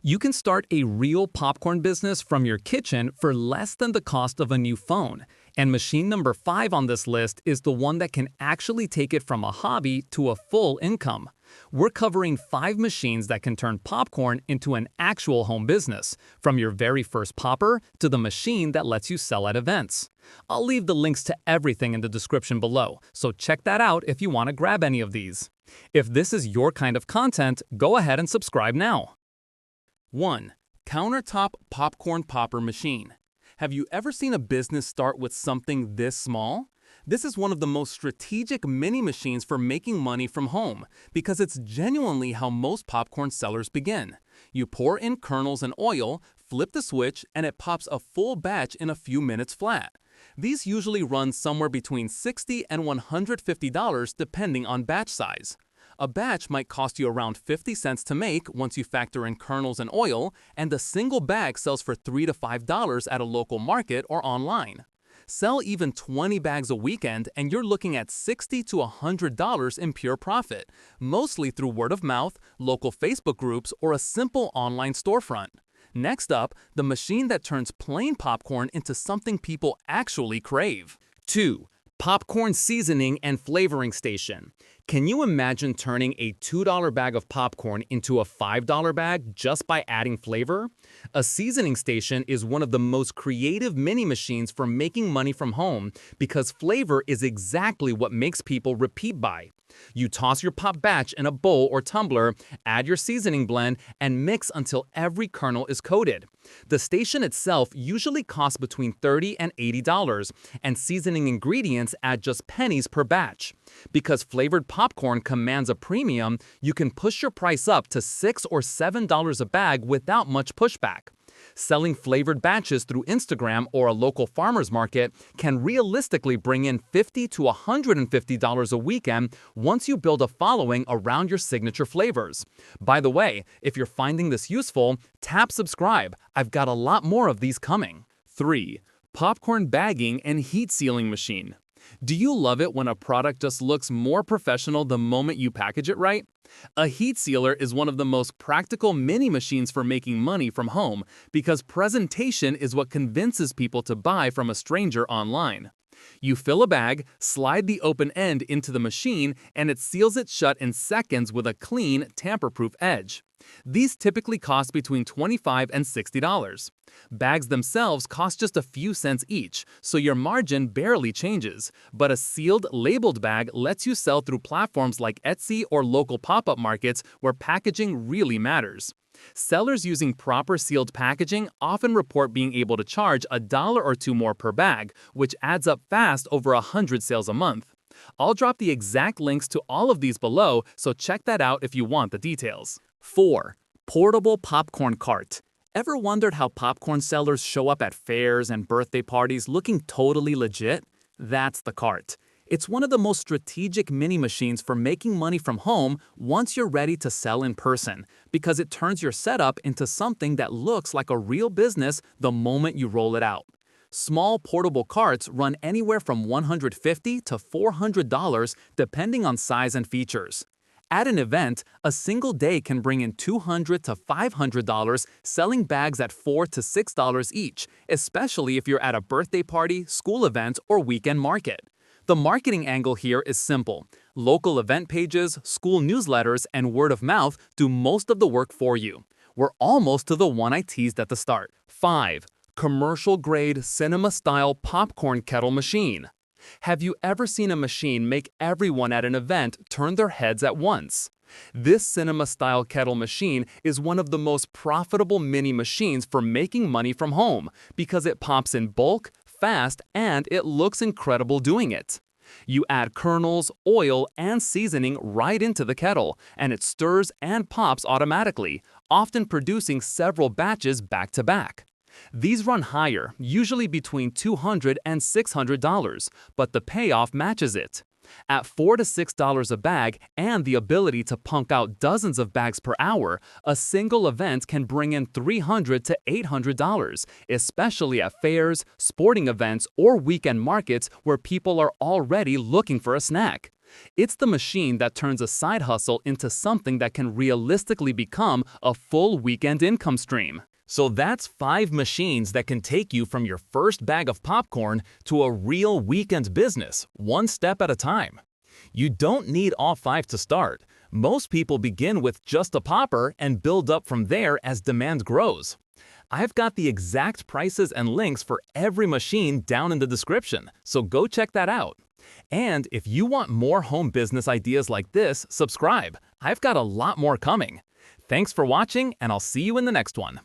You can start a real popcorn business from your kitchen for less than the cost of a new phone. And machine number 5 on this list is the one that can actually take it from a hobby to a full income. We're covering 5 machines that can turn popcorn into an actual home business, from your very first popper to the machine that lets you sell at events. I'll leave the links to everything in the description below, so check that out if you want to grab any of these. If this is your kind of content, go ahead and subscribe now. 1. Countertop popcorn popper machine. Have you ever seen a business start with something this small? This is one of the most strategic mini machines for making money from home because it's genuinely how most popcorn sellers begin. You pour in kernels and oil, flip the switch, and it pops a full batch in a few minutes flat. These usually run somewhere between $60 and $150 depending on batch size. A batch might cost you around 50 cents to make once you factor in kernels and oil, and a single bag sells for $3 to $5 at a local market or online. Sell even 20 bags a weekend and you're looking at $60 to $100 in pure profit, mostly through word of mouth, local Facebook groups, or a simple online storefront. Next up, the machine that turns plain popcorn into something people actually crave. 2. Popcorn seasoning and flavoring station. Can you imagine turning a $2 bag of popcorn into a $5 bag just by adding flavor? A seasoning station is one of the most creative mini machines for making money from home because flavor is exactly what makes people repeat buy. You toss your pop batch in a bowl or tumbler, add your seasoning blend, and mix until every kernel is coated. The station itself usually costs between $30 and $80, and seasoning ingredients add just pennies per batch. Because flavored popcorn commands a premium, you can push your price up to $6 or $7 a bag without much pushback. Selling flavored batches through Instagram or a local farmer's market can realistically bring in $50 to $150 a weekend once you build a following around your signature flavors. By the way, if you're finding this useful, tap subscribe. I've got a lot more of these coming. 3. Popcorn bagging and heat sealing machine. Do you love it when a product just looks more professional the moment you package it right? A heat sealer is one of the most practical mini machines for making money from home because presentation is what convinces people to buy from a stranger online. You fill a bag, slide the open end into the machine, and it seals it shut in seconds with a clean, tamper-proof edge. These typically cost between $25 and $60. Bags themselves cost just a few cents each, so your margin barely changes, but a sealed, labeled bag lets you sell through platforms like Etsy or local pop-up markets where packaging really matters. Sellers using proper sealed packaging often report being able to charge $1 or $2 more per bag, which adds up fast over 100 sales a month. I'll drop the exact links to all of these below, so check that out if you want the details. 4. Portable popcorn cart. Ever wondered how popcorn sellers show up at fairs and birthday parties looking totally legit? That's the cart. It's one of the most strategic mini machines for making money from home once you're ready to sell in person, because it turns your setup into something that looks like a real business the moment you roll it out. Small portable carts run anywhere from $150 to $400 depending on size and features. At an event, a single day can bring in $200 to $500 selling bags at $4 to $6 each, especially if you're at a birthday party, school event, or weekend market. The marketing angle here is simple. Local event pages, school newsletters, and word of mouth do most of the work for you. We're almost to the one I teased at the start. 5. Commercial-grade, cinema-style popcorn kettle machine. Have you ever seen a machine make everyone at an event turn their heads at once? This cinema-style kettle machine is one of the most profitable mini machines for making money from home because it pops in bulk, fast, and it looks incredible doing it. You add kernels, oil, and seasoning right into the kettle, and it stirs and pops automatically, often producing several batches back to back. These run higher, usually between $200 and $600, but the payoff matches it. At $4 to $6 a bag and the ability to punk out dozens of bags per hour, a single event can bring in $300 to $800, especially at fairs, sporting events, or weekend markets where people are already looking for a snack. It's the machine that turns a side hustle into something that can realistically become a full weekend income stream. So that's 5 machines that can take you from your first bag of popcorn to a real weekend business, one step at a time. You don't need all 5 to start. Most people begin with just a popper and build up from there as demand grows. I've got the exact prices and links for every machine down in the description, so go check that out. And if you want more home business ideas like this, subscribe. I've got a lot more coming. Thanks for watching, and I'll see you in the next one.